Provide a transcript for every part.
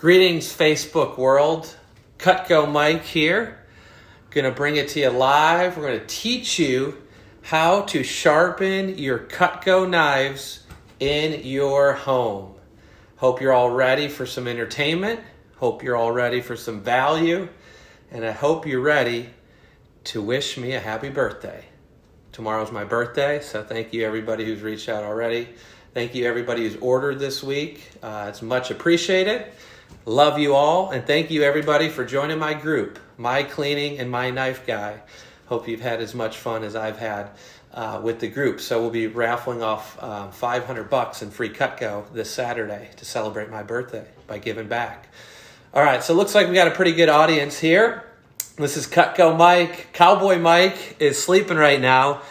Greetings, Facebook world. Cutco Mike here. Going to bring it to you live. We're going to teach you how to sharpen your Cutco knives in your home. Hope you're all ready for some entertainment. Hope you're all ready for some value. And I hope you're ready to wish me a happy birthday. Tomorrow's my birthday, so thank you everybody who's reached out already. Thank you everybody who's ordered this week. It's much appreciated. Love you all, and thank you everybody for joining my group, My Cleaning and My Knife Guy. Hope you've had as much fun as I've had with the group. So we'll be raffling off $500 in free Cutco this Saturday to celebrate my birthday by giving back. All right, so it looks like we got a pretty good audience here. This is Cutco Mike. Cowboy Mike is sleeping right now,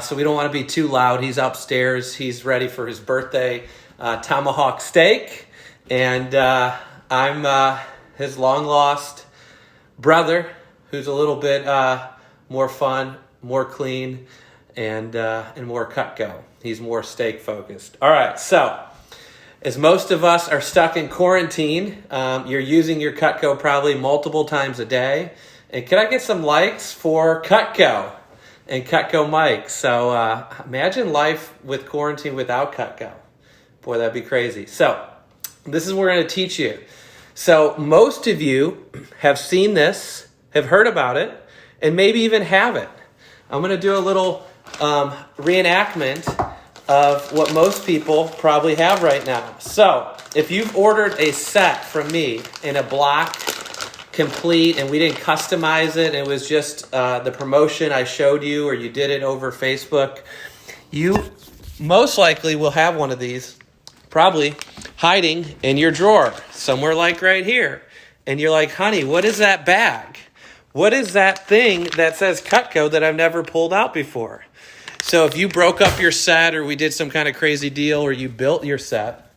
so we don't want to be too loud. He's upstairs. He's ready for his birthday tomahawk steak. And I'm his long-lost brother, who's a little bit more fun, more clean, and more Cutco. He's more steak-focused. All right, so as most of us are stuck in quarantine, you're using your Cutco probably multiple times a day. And can I get some likes for Cutco and Cutco Mike? So imagine life with quarantine without Cutco. Boy, that'd be crazy. So this is what we're going to teach you. So most of you have seen this, have heard about it, and maybe even have it. I'm going to do a little reenactment of what most people probably have right now. So if you've ordered a set from me in a block complete and we didn't customize it, and it was just the promotion I showed you, or you did it over Facebook, you most likely will have one of these probably hiding in your drawer somewhere like right here. And you're like, honey, what is that bag? What is that thing that says Cutco that I've never pulled out before? So if you broke up your set, or we did some kind of crazy deal, or you built your set,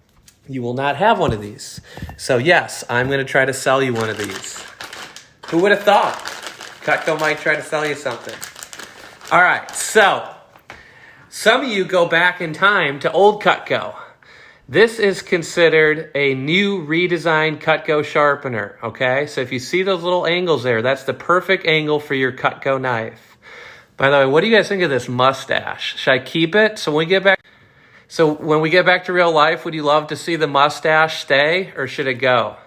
you will not have one of these. So yes, I'm going to try to sell you one of these. Who would have thought? Cutco might try to sell you something. All right, so some of you go back in time to old Cutco. This is considered a new redesigned Cutco sharpener, okay? So if you see those little angles there, that's the perfect angle for your Cutco knife. By the way, what do you guys think of this mustache? Should I keep it? So when we get back to real life, would you love to see the mustache stay, or should it go?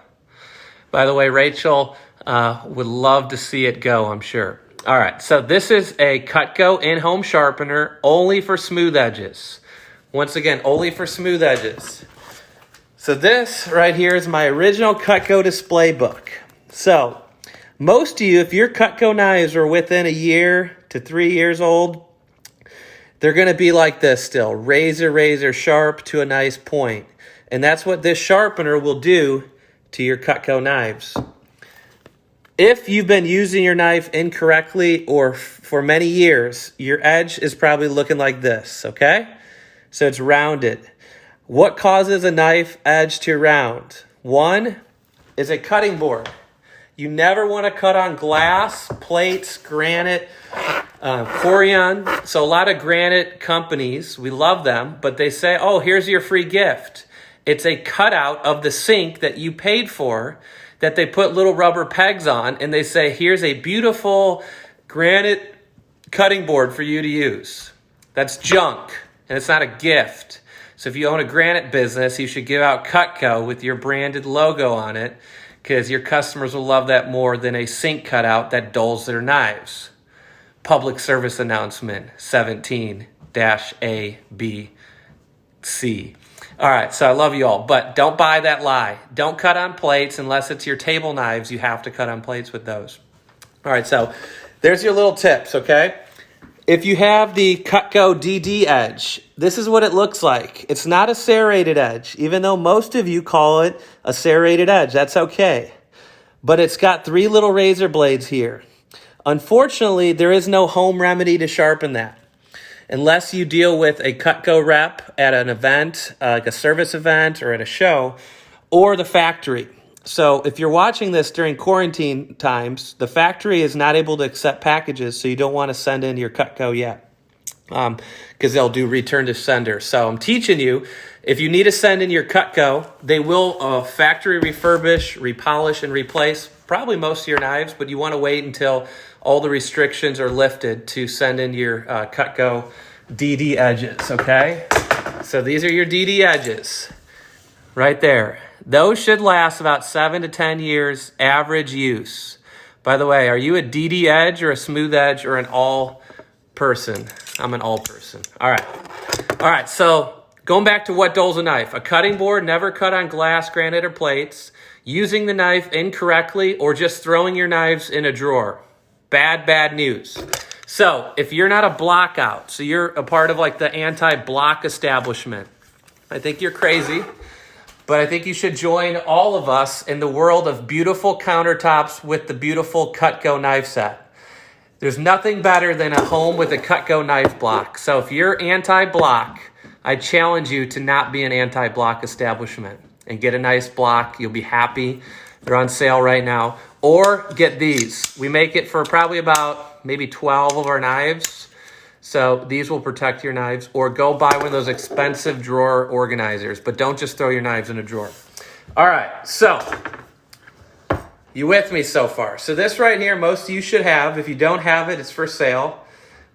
By the way, Rachel would love to see it go, I'm sure. All right, so this is a Cutco in-home sharpener only for smooth edges. Once again, only for smooth edges. So this right here is my original Cutco display book. So most of you, if your Cutco knives are within 1 year to 3 years old, they're going to be like this still, razor sharp to a nice point. And that's what this sharpener will do to your Cutco knives. If you've been using your knife incorrectly or for many years, your edge is probably looking like this, okay? So it's rounded. What causes a knife edge to round? One is a cutting board. You never want to cut on glass, plates, granite, corian. So a lot of granite companies, we love them, but they say, oh, here's your free gift. It's a cutout of the sink that you paid for that they put little rubber pegs on, and they say, here's a beautiful granite cutting board for you to use. That's junk, and it's not a gift. So if you own a granite business, you should give out Cutco with your branded logo on it, because your customers will love that more than a sink cutout that dulls their knives. Public service announcement 17-ABC. All right, so I love you all, but don't buy that lie. Don't cut on plates unless it's your table knives. You have to cut on plates with those. All right, so there's your little tips, okay? If you have the Cutco DD edge, this is what it looks like. It's not a serrated edge, even though most of you call it a serrated edge. That's okay. But it's got 3 little razor blades here. Unfortunately, there is no home remedy to sharpen that, unless you deal with a Cutco rep at an event, like a service event or at a show, or the factory. So if you're watching this during quarantine times, the factory is not able to accept packages, so you don't want to send in your Cutco yet. because they'll do return to sender. So I'm teaching you, if you need to send in your Cutco, they will factory refurbish, repolish, and replace probably most of your knives, but you want to wait until all the restrictions are lifted to send in your Cutco DD edges, okay? So these are your DD edges right there. Those should last about 7 to 10 years average use. By the way, are you a DD edge or a smooth edge or an all person? I'm an all person. All right, so going back to what dulls a knife. A cutting board, never cut on glass, granite, or plates. Using the knife incorrectly or just throwing your knives in a drawer. Bad news. So if you're not a block out, so you're a part of like the anti-block establishment, I think you're crazy, but I think you should join all of us in the world of beautiful countertops with the beautiful Cutco knife set. There's nothing better than a home with a Cutco knife block. So if you're anti-block, I challenge you to not be an anti-block establishment and get a nice block. You'll be happy. They're on sale right now. Or get these. We make it for probably about maybe 12 of our knives. So these will protect your knives. Or go buy one of those expensive drawer organizers. But don't just throw your knives in a drawer. All right, so you with me so far? So this right here, most of you should have. If you don't have it, it's for sale.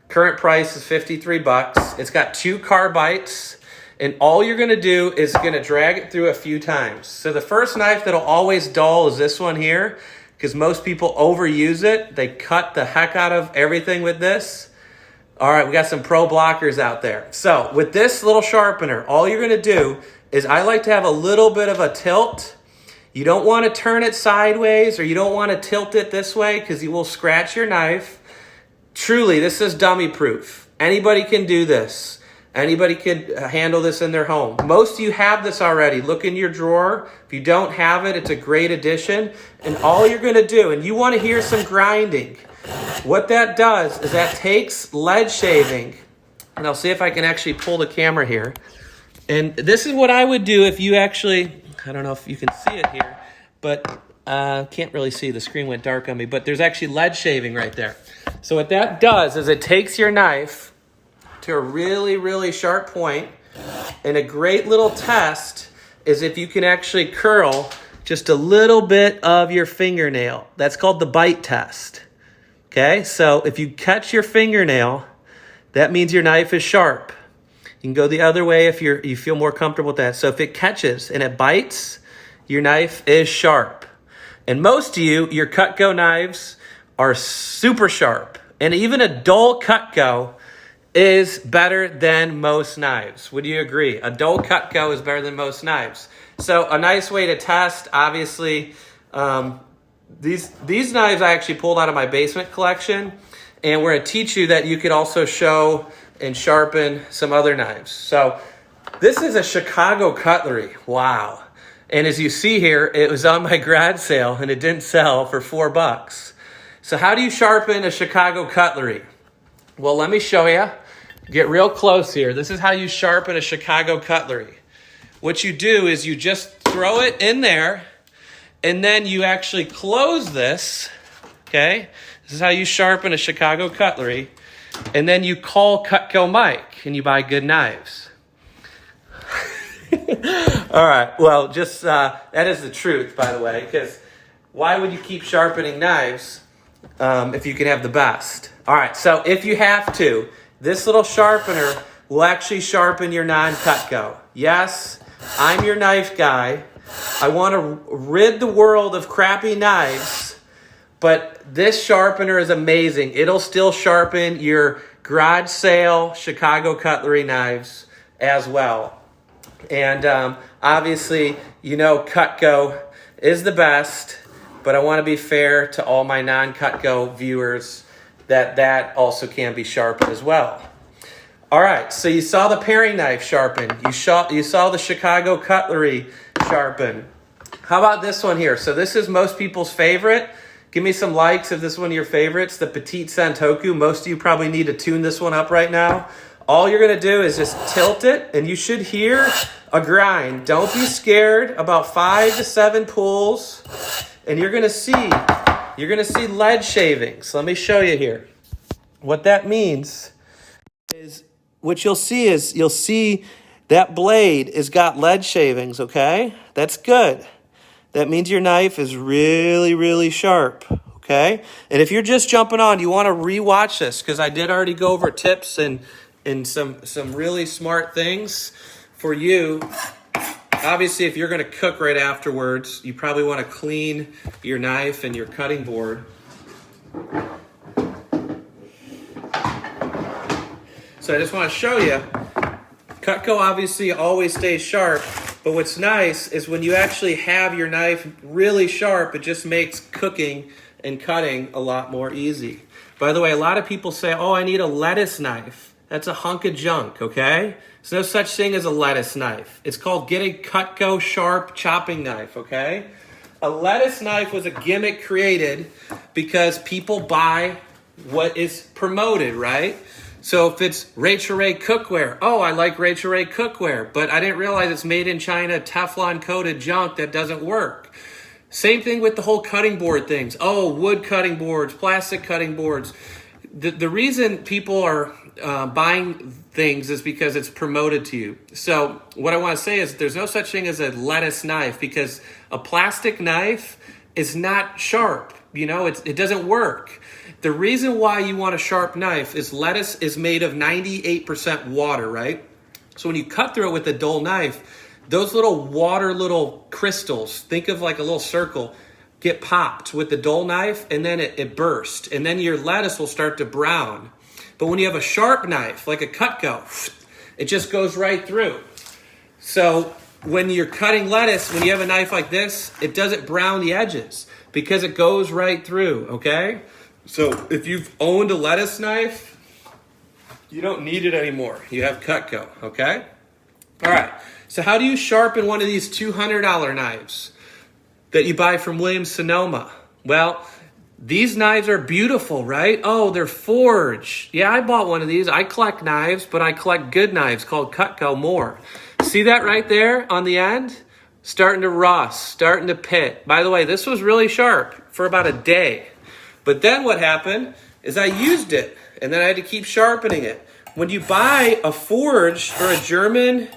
Current price is $53. It's got 2 carbites, and all you're going to do is going to drag it through a few times. So the first knife that'll always dull is this one here, because most people overuse it. They cut the heck out of everything with this. All right, we got some pro blockers out there. So with this little sharpener, all you're going to do is I like to have a little bit of a tilt. You don't want to turn it sideways or you don't want to tilt it this way because you will scratch your knife. Truly, this is dummy proof. Anybody can do this. Anybody can handle this in their home. Most of you have this already. Look in your drawer. If you don't have it, it's a great addition. And all you're going to do, and you want to hear some grinding. What that does is that takes lead shaving, and I'll see if I can actually pull the camera here. And this is what I would do if you actually, I don't know if you can see it here, but can't really see. The screen went dark on me, but there's actually lead shaving right there. So what that does is it takes your knife to a really, really sharp point, and a great little test is if you can actually curl just a little bit of your fingernail. That's called the bite test. Okay, so if you catch your fingernail, that means your knife is sharp. You can go the other way if you feel more comfortable with that. So if it catches and it bites, your knife is sharp. And most of you, your Cutco knives are super sharp. And even a dull Cutco is better than most knives. Would you agree? A dull Cutco is better than most knives. So a nice way to test, obviously, these knives I actually pulled out of my basement collection, and we're going to teach you that you could also show and sharpen some other knives. So this is a Chicago cutlery. Wow. And as you see here, it was on my garage sale and it didn't sell for $4. So how do you sharpen a Chicago cutlery? Well, let me show you. Get real close here. This is how you sharpen a Chicago cutlery. What you do is you just throw it in there, and then you actually close this, okay? This is how you sharpen a Chicago cutlery. And then you call Cutco Mike, and you buy good knives. All right, well, just that is the truth, by the way, because why would you keep sharpening knives if you can have the best? All right, so if you have to, this little sharpener will actually sharpen your non-Cutco. Yes, I'm your knife guy. I want to rid the world of crappy knives, but this sharpener is amazing. It'll still sharpen your garage sale Chicago cutlery knives as well. And obviously, you know Cutco is the best, but I want to be fair to all my non-Cutco viewers that also can be sharpened as well. All right, so you saw the paring knife sharpened. You saw the Chicago cutlery sharpened. How about this one here? So this is most people's favorite. Give me some likes if this is one of your favorites, the Petite Santoku. Most of you probably need to tune this one up right now. All you're going to do is just tilt it, and you should hear a grind. Don't be scared. About 5 to 7 pulls, and you're going to see lead shavings. Let me show you here. What that means is what you'll see that blade has got lead shavings, okay? That's good. That means your knife is really, really sharp, okay? And if you're just jumping on, you want to rewatch this because I did already go over tips and some really smart things for you. Obviously, if you're going to cook right afterwards, you probably want to clean your knife and your cutting board. So I just want to show you, Cutco obviously always stays sharp, but what's nice is when you actually have your knife really sharp, it just makes cooking and cutting a lot more easy. By the way, a lot of people say, oh, I need a lettuce knife. That's a hunk of junk, okay? There's no such thing as a lettuce knife. It's called get a Cutco sharp chopping knife, okay? A lettuce knife was a gimmick created because people buy what is promoted, right? So if it's Rachel Ray cookware, oh, I like Rachel Ray cookware, but I didn't realize it's made in China, Teflon coated junk that doesn't work. Same thing with the whole cutting board things. Oh, wood cutting boards, plastic cutting boards. The reason people are buying things is because it's promoted to you. So what I want to say is there's no such thing as a lettuce knife because a plastic knife is not sharp. You know, it doesn't work. The reason why you want a sharp knife is lettuce is made of 98% water, right? So when you cut through it with a dull knife, those little crystals, think of like a little circle, get popped with the dull knife and then it bursts. And then your lettuce will start to brown. But when you have a sharp knife, like a Cutco, it just goes right through. So when you're cutting lettuce, when you have a knife like this, it doesn't brown the edges because it goes right through, okay? So if you've owned a lettuce knife, you don't need it anymore. You have Cutco, okay? All right, so how do you sharpen one of these $200 knives that you buy from Williams-Sonoma? Well, these knives are beautiful, right? Oh, they're forged. Yeah, I bought one of these. I collect knives, but I collect good knives called Cutco more. See that right there on the end? Starting to rust, starting to pit. By the way, this was really sharp for about a day. But then what happened is I used it, and then I had to keep sharpening it. When you buy a forged or a German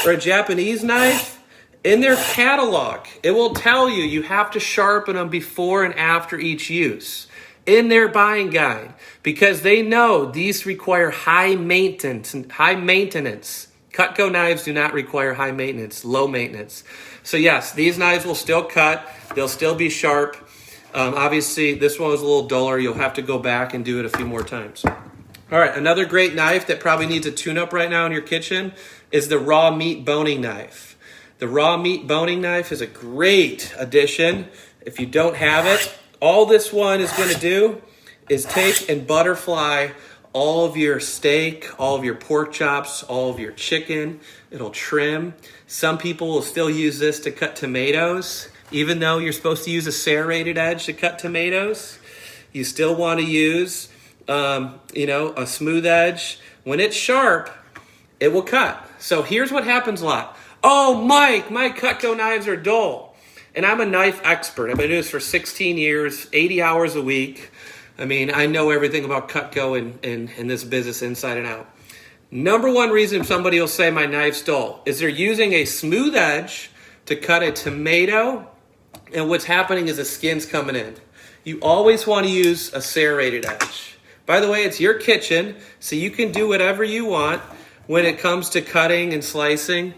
or a Japanese knife, in their catalog, it will tell you you have to sharpen them before and after each use in their buying guide because they know these require high maintenance. Cutco knives do not require high maintenance, low maintenance. So yes, these knives will still cut. They'll still be sharp. Obviously, this one was a little duller. You'll have to go back and do it a few more times. All right, another great knife that probably needs a tune-up right now in your kitchen is the raw meat boning knife. The raw meat boning knife is a great addition. If you don't have it, all this one is going to do is take and butterfly all of your steak, all of your pork chops, all of your chicken. It'll trim. Some people will still use this to cut tomatoes. Even though you're supposed to use a serrated edge to cut tomatoes, you still want to use, a smooth edge. When it's sharp, it will cut. So here's what happens a lot. Oh, Mike, my Cutco knives are dull. And I'm a knife expert. I've been doing this for 16 years, 80 hours a week. I mean, I know everything about Cutco and this business inside and out. Number one reason somebody will say my knife's dull is they're using a smooth edge to cut a tomato, and what's happening is the skin's coming in. You always want to use a serrated edge. By the way, it's your kitchen, so you can do whatever you want when it comes to cutting and slicing,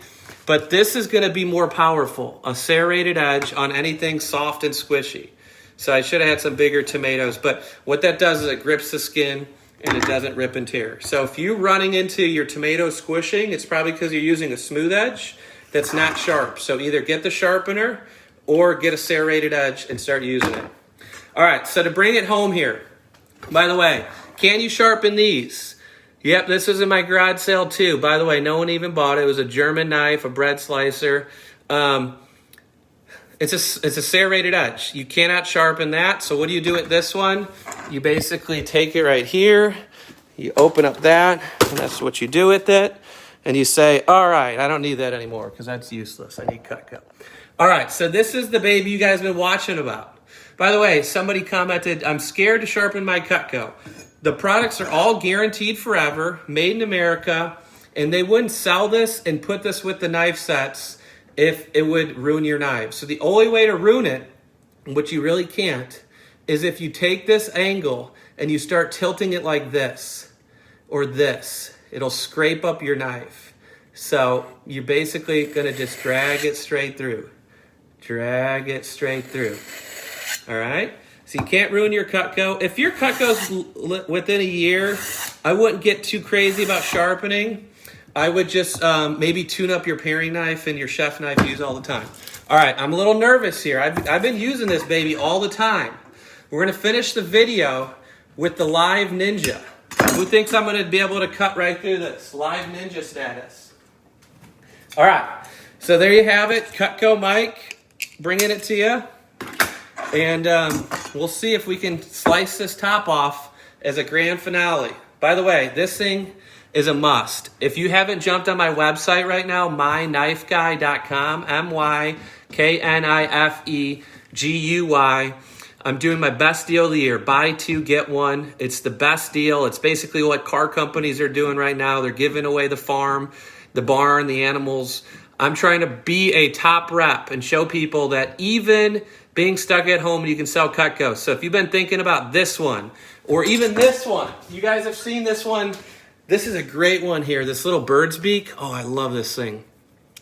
but this is going to be more powerful, a serrated edge on anything soft and squishy. So I should have had some bigger tomatoes, but what that does is it grips the skin and it doesn't rip and tear. So if you're running into your tomato squishing, it's probably because you're using a smooth edge that's not sharp. So either get the sharpener or get a serrated edge and start using it. All right, so to bring it home here, by the way, can you sharpen these? Yep, this was in my garage sale too. By the way, no one even bought it. It was a German knife, a bread slicer. It's a serrated edge. You cannot sharpen that. So what do you do with this one? You basically take it right here. You open up that, and that's what you do with it. And you say, all right, I don't need that anymore because that's useless. I need Cutco. All right, so this is the baby you guys have been watching about. By the way, somebody commented, I'm scared to sharpen my Cutco. The products are all guaranteed forever, made in America, and they wouldn't sell this and put this with the knife sets if it would ruin your knives. So the only way to ruin it, which you really can't, is if you take this angle and you start tilting it like this or this. It'll scrape up your knife. So you're basically going to just drag it straight through. Drag it straight through. All right? So you can't ruin your Cutco. If your Cutco's within a year, I wouldn't get too crazy about sharpening. I would just maybe tune up your paring knife and your chef knife you use all the time. All right, I'm a little nervous here. I've been using this baby all the time. We're going to finish the video with the Live Ninja. Who thinks I'm going to be able to cut right through this? Live Ninja status. All right, so there you have it. Cutco Mike bringing it to you. And we'll see if we can slice this top off as a grand finale. By the way, this thing is a must. If you haven't jumped on my website right now, myknifeguy.com, MYKNIFEGUY, I'm doing my best deal of the year. Buy two, get one. It's the best deal. It's basically what car companies are doing right now. They're giving away the farm, the barn, the animals. I'm trying to be a top rep and show people that even being stuck at home, you can sell Cutco. So if you've been thinking about this one, or even this one, you guys have seen this one. This is a great one here, this little bird's beak. Oh, I love this thing.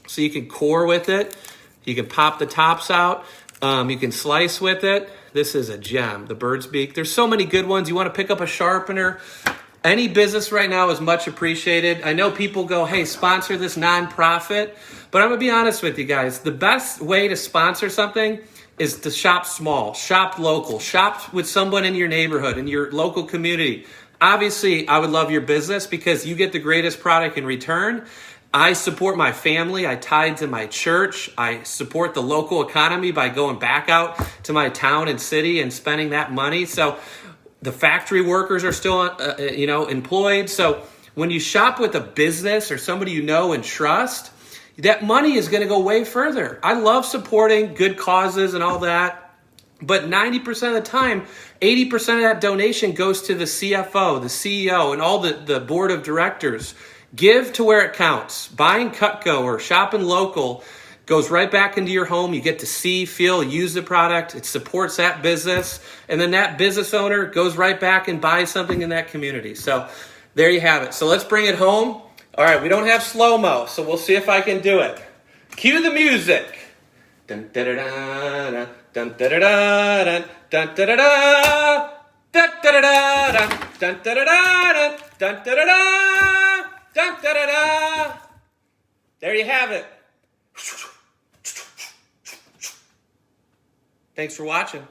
So you can core with it. You can pop the tops out. You can slice with it. This is a gem, the bird's beak. There's so many good ones. You want to pick up a sharpener. Any business right now is much appreciated. I know people go, hey, sponsor this nonprofit. But I'm going to be honest with you guys. The best way to sponsor something is to shop small, shop local, shop with someone in your neighborhood, in your local community. Obviously, I would love your business because you get the greatest product in return. I support my family. I tithe to my church. I support the local economy by going back out to my town and city and spending that money. So the factory workers are still, employed. So when you shop with a business or somebody you know and trust, that money is going to go way further. I love supporting good causes and all that. But 90% of the time, 80% of that donation goes to the CFO, the CEO, and all the board of directors. Give to where it counts. Buying Cutco or shopping local goes right back into your home. You get to see, feel, use the product. It supports that business. And then that business owner goes right back and buys something in that community. So there you have it. So let's bring it home. All right, we don't have slow-mo, so we'll see if I can do it. Cue the music. Dun da da da dun da da da dun da da da dun da da da dun da da da dun da da da dun da da da. There you have it. Thanks for watching.